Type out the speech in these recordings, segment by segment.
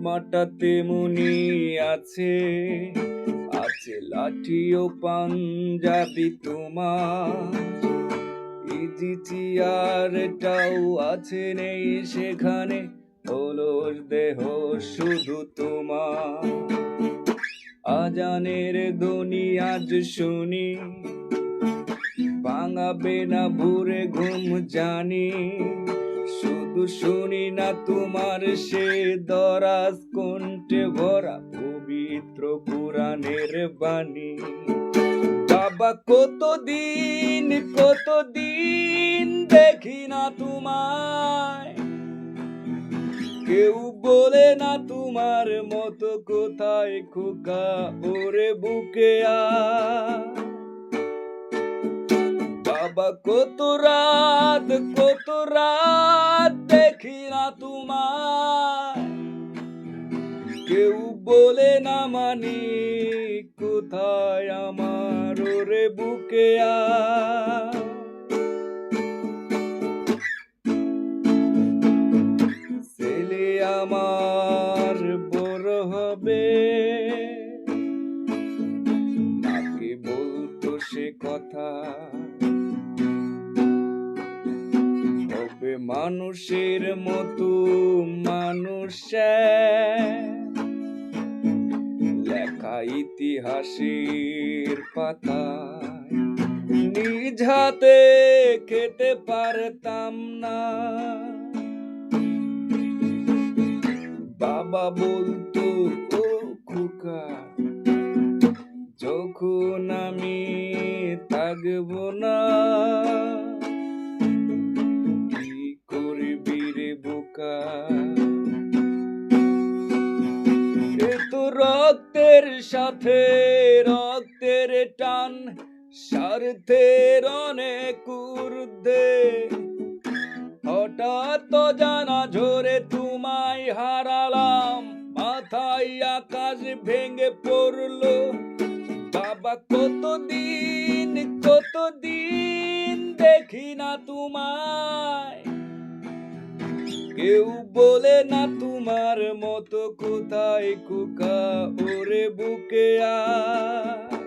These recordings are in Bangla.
চশমাটা তেমনি আছে, আছে লাঠি ও পাঞ্জাবি তোমার। ইজি চেয়ারটাও আছে নেই সেখানে, অলস দেহ শুধু তোমার। আজানের ধ্বনি আজ শুনি, ভাঙাবে না ভোরে ঘুম জানি। শুধু শুনি না তোমার সে দরাজ কণ্ঠে ভরা পবিত্র কোরআনের বাণী। বাবা কতদিন কতদিন দেখি না তোমায়, কেউ বলে না তোমার মতো কোথায় খোকা ওরে বুকে আয়। বাবা কত রাত দেখি না তোমায়, কেউ বলে না মানি কোথায় আমার ওরে বুকে আয়। ছেলে আমার বড় হবে, মাকে বলতো সে কথা, হবে মানুষের মতো মানুষ, লেখা ইতিহাসের পাতায় নিজ হাতে খেতে পারতাম না। বাবা বলতো ও খোকা, যখন আমি থাকবো না, কি করবি রে বোকা। এ তো রক্তের সাথে রক্তের টান, স্বার্থের অনেক ঊর্ধ্বে। হঠাৎ জানা ঝরে তোমায় হারালাম, মাথায় আকাশ ভেঙে পড়লো। বাবা কতদিন দেখি না তোমায়, কেউ বলে না তোমার মতো কোথায় খোকা ওরে বুকে আয়।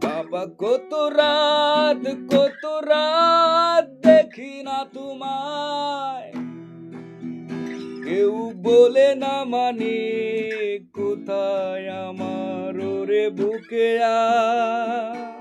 বাবা কত রাত দেখি না তোমায়, কেউ বলে না মানি কোথায় আমার ওরে বুকে আয়।